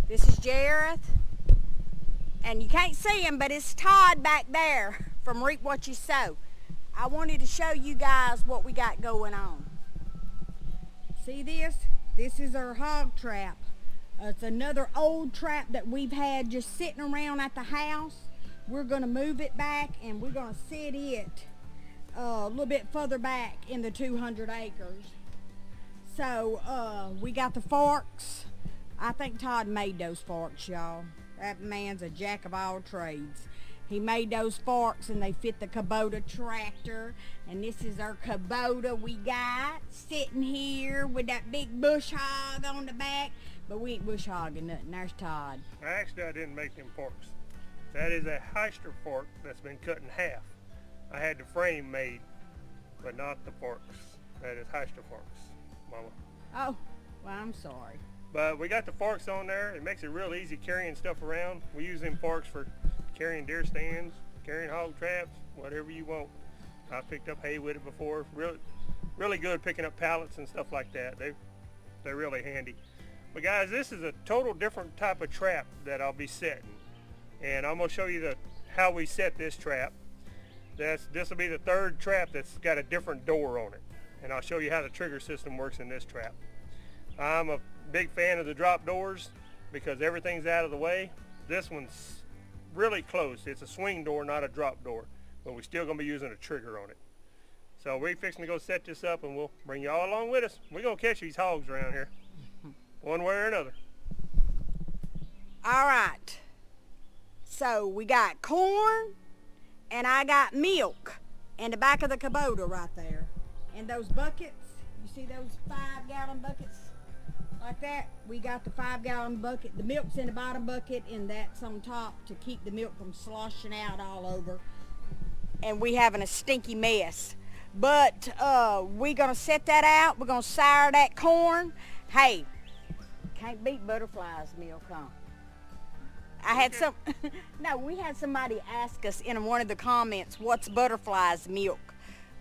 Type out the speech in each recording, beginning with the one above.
This is Jareth, and you can't see him, but it's Todd back there from Reap What You Sow. I wanted to show you guys what we got going on. See this? This is our hog trap. It's another old trap that we've had just sitting around at the house. We're going to move it back, and we're going to set it a little bit further back in the 200 acres. So we got the forks. I think Todd made those forks, y'all. That man's a jack of all trades. He made those forks and they fit the Kubota tractor. And this is our Kubota we got sitting here with that big bush hog on the back. But we ain't bush hogging nothing. There's Todd. Actually, I didn't make them forks. That is a Heister fork that's been cut in half. I had the frame made, but not the forks. That is Heister forks, Mama. Oh, well, I'm sorry. But we got the forks on there. It makes it real easy carrying stuff around. We use them forks for carrying deer stands, carrying hog traps, whatever you want. I've picked up hay with it before. Really good picking up pallets and stuff like that. They're really handy. But guys, this is a total different type of trap that I'll be setting. And I'm going to show you how we set this trap. This will be the third trap that's got a different door on it. And I'll show you how the trigger system works in this trap. I'm a big fan of the drop doors because everything's out of the way. This one's really close. It's a swing door, not a drop door, but we're still going to be using a trigger on it. So we're fixing to go set this up, and we'll bring you all along with us. We're going to catch these hogs around here one way or another. All right. So we got corn, and I got milk in the back of the Kubota right there. And those buckets, you see those 5-gallon buckets? Like that, we got the 5-gallon bucket. The milk's in the bottom bucket, and that's on top to keep the milk from sloshing out all over. And we having a stinky mess. But we're gonna set that out. We're gonna sire that corn. Hey, can't beat butterflies milk, huh? I had we had somebody ask us in one of the comments, what's butterflies milk?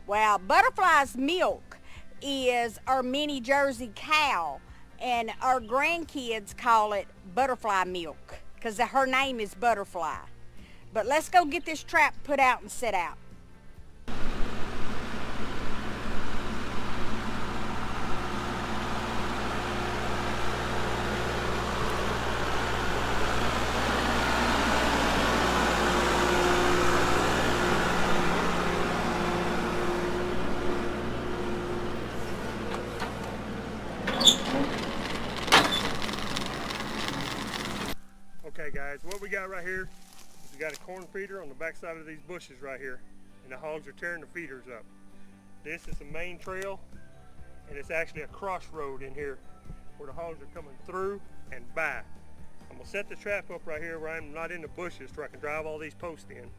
Well, butterflies milk is our mini Jersey cow. And our grandkids call it butterfly milk because her name is Butterfly. But let's go get this trap put out and set out. Okay guys, what we got right here is we got a corn feeder on the back side of these bushes right here, and the hogs are tearing the feeders up. This is the main trail, and it's actually a crossroad in here where the hogs are coming through and by. I'm going to set the trap up right here where I'm not in the bushes so I can drive all these posts in.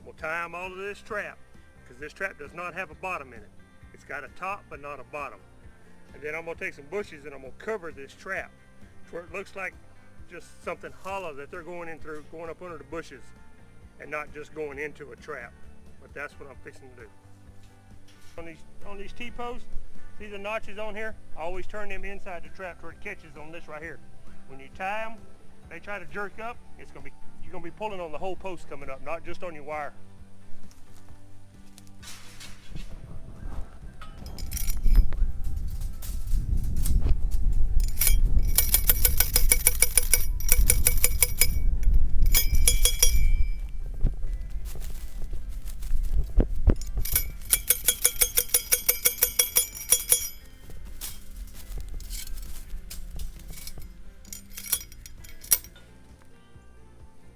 We'll tie them all to this trap because this trap does not have a bottom in it. It's got a top but not a bottom. And then I'm going to take some bushes and I'm going to cover this trap to where it looks like just something hollow that they're going in through, going up under the bushes and not just going into a trap. But that's what I'm fixing to do. On these T-posts, see the notches on here? I always turn them inside the trap where it catches on this right here. When you tie them, they try to jerk up, you're gonna be pulling on the whole post coming up, not just on your wire.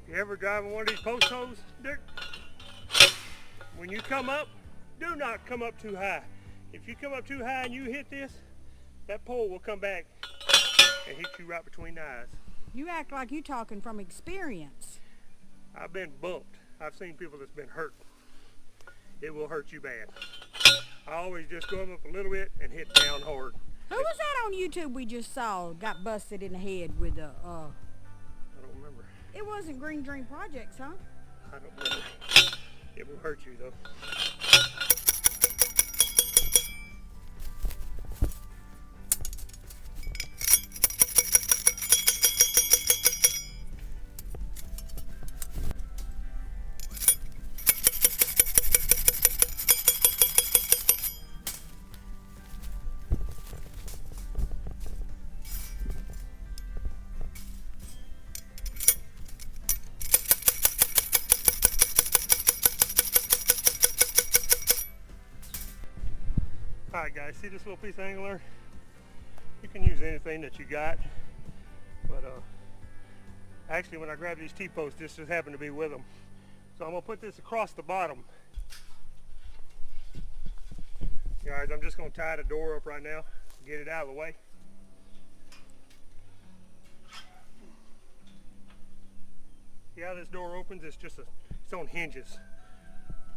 You ever driving one of these post holes, Dick? When you come up, do not come up too high. If you come up too high and you hit this, that pole will come back and hit you right between the eyes. You act like you're talking from experience. I've been bumped. I've seen people that's been hurt. It will hurt you bad. I always just go up a little bit and hit down hard. Who was that on YouTube we just saw got busted in the head with a I don't remember. It wasn't Green Dream Projects, huh? I don't remember. It will hurt you though. Alright guys, see this little piece of angler? You can use anything that you got, but actually when I grabbed these T-posts, this just happened to be with them. So I'm going to put this across the bottom. Guys, I'm just going to tie the door up right now, get it out of the way. See how this door opens? It's just it's on hinges.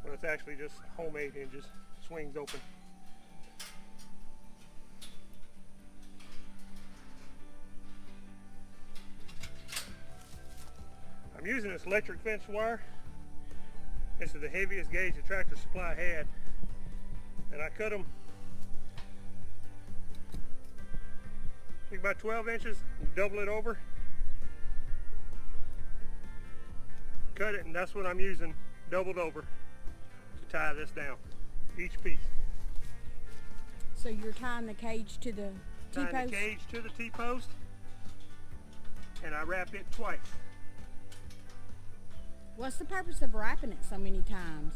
Well, it's actually just homemade hinges. Swings open. I'm using this electric fence wire. This is the heaviest gauge the Tractor Supply had. And I cut them I think about 12 inches, double it over. Cut it, and that's what I'm using, doubled over, to tie this down, each piece. So you're tying the cage to the T-post? Tying the cage to the T-post, and I wrap it twice. What's the purpose of wrapping it so many times?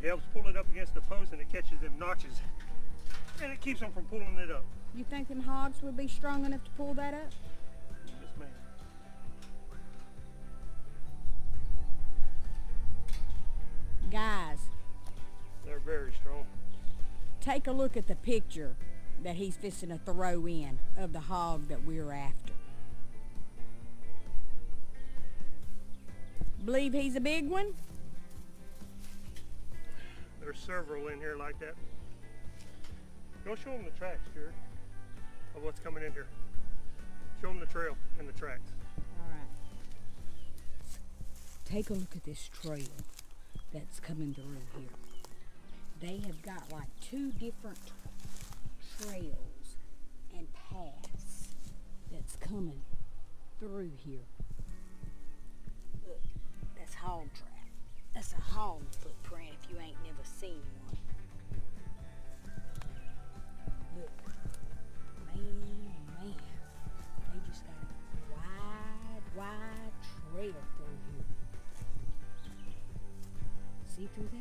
It helps pull it up against the post, and it catches them notches, and it keeps them from pulling it up. You think them hogs would be strong enough to pull that up? Yes, ma'am. Guys, They're very strong. take a look at the picture that he's fixing to throw in of the hog that we're after. Believe he's a big one? There's several in here like that. Go show them the tracks, Jared, of what's coming in here. Show them the trail and the tracks. All right. Take a look at this trail that's coming through here. They have got like 2 different trails and paths that's coming through here. Look, that's hog track. That's a hog footprint if you ain't never seen one. Look, man, they just got a wide trail through here. See through there?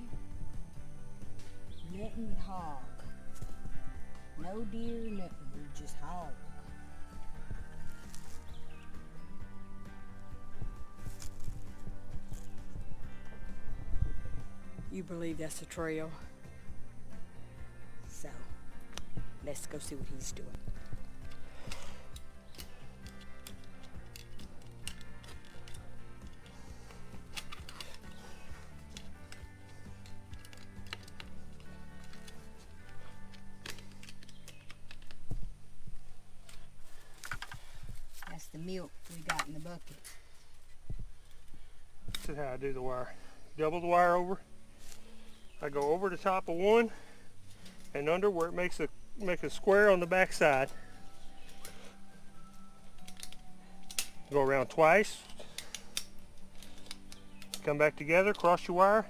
Nothing but hog. No deer, nothing, just hog. You believe that's a trail? So, let's go see what he's doing. That's the milk we got in the bucket. This is how I do the wire. Double the wire over. I go over the top of one and under where it makes a square on the back side. Go around twice. Come back together, cross your wire.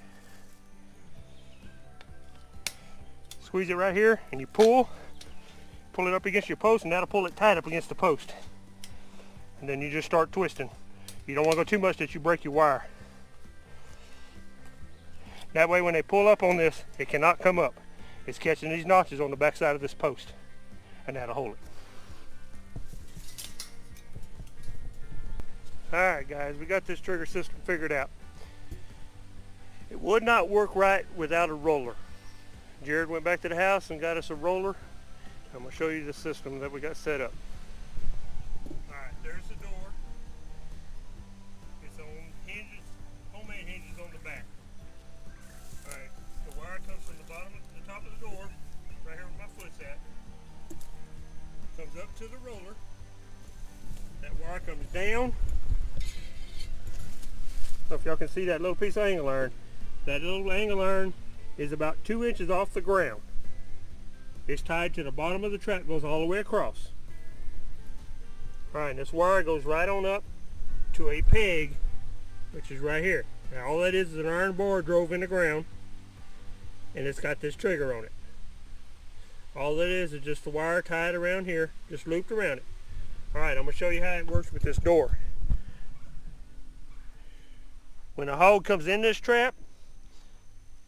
Squeeze it right here and you pull it up against your post, and that'll pull it tight up against the post. And then you just start twisting. You don't want to go too much that you break your wire. That way when they pull up on this, it cannot come up. It's catching these notches on the back side of this post, and that'll hold it. Alright guys, we got this trigger system figured out. It would not work right without a roller. Jared went back to the house and got us a roller. I'm going to show you the system that we got set up. Alright, there's the door. It's on hinges, homemade hinges on the back. Alright, the wire comes from the bottom of the top of the door, right here where my foot's at. Comes up to the roller. That wire comes down. So if y'all can see that little piece of angle iron, that little angle iron is about 2 inches off the ground. It's tied to the bottom of the track, goes all the way across. Alright, this wire goes right on up to a peg, which is right here. Now all that is an iron bar drove in the ground, and it's got this trigger on it. All that is just the wire tied around here, just looped around it. Alright, I'm going to show you how it works with this door. When a hog comes in this trap,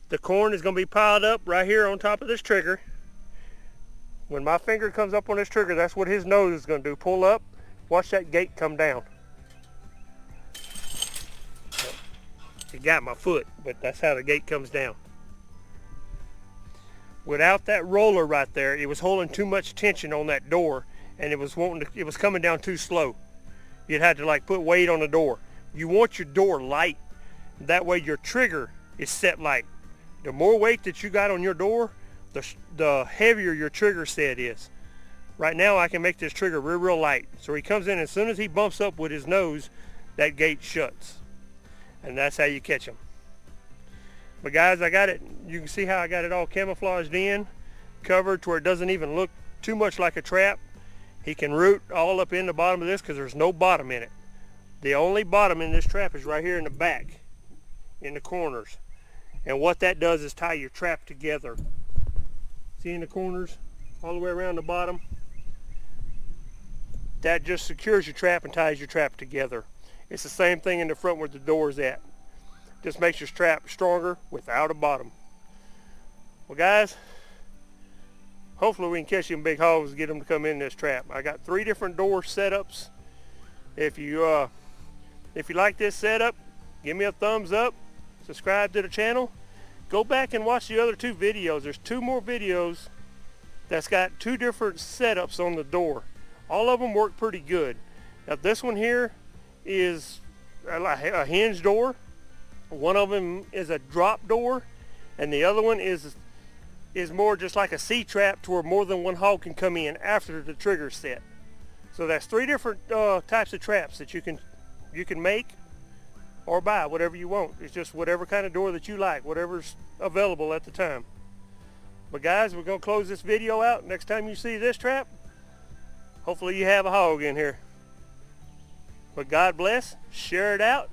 the corn is going to be piled up right here on top of this trigger. When my finger comes up on this trigger, that's what his nose is going to do. Pull up, watch that gate come down. It got my foot, but that's how the gate comes down. Without that roller right there, it was holding too much tension on that door, and it was coming down too slow. You'd have to like put weight on the door. You want your door light. That way your trigger is set light. The more weight that you got on your door, the heavier your trigger set is. Right now I can make this trigger real light. So he comes in, as soon as he bumps up with his nose, that gate shuts. And that's how you catch him. But guys, I got it. You can see how I got it all camouflaged in, covered to where it doesn't even look too much like a trap. He can root all up in the bottom of this because there's no bottom in it. The only bottom in this trap is right here in the back, in the corners. And what that does is tie your trap together. See in the corners, all the way around the bottom? That just secures your trap and ties your trap together. It's the same thing in the front where the door's at. Just makes your trap stronger without a bottom. Well guys, hopefully we can catch them big hogs and get them to come in this trap. I got 3 different door setups. If you like this setup, give me a thumbs up, subscribe to the channel. Go back and watch the other 2 videos. There's 2 more videos that's got 2 different setups on the door. All of them work pretty good. Now this one here is a hinge door. One of them is a drop door, and the other one is more just like a C-trap to where more than one hog can come in after the trigger's set. So that's 3 different types of traps that you can make or buy, whatever you want. It's just whatever kind of door that you like, whatever's available at the time. But guys, we're going to close this video out. Next time you see this trap, hopefully you have a hog in here. But God bless, share it out.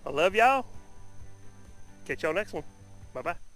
I love y'all. Catch y'all next one. Bye-bye.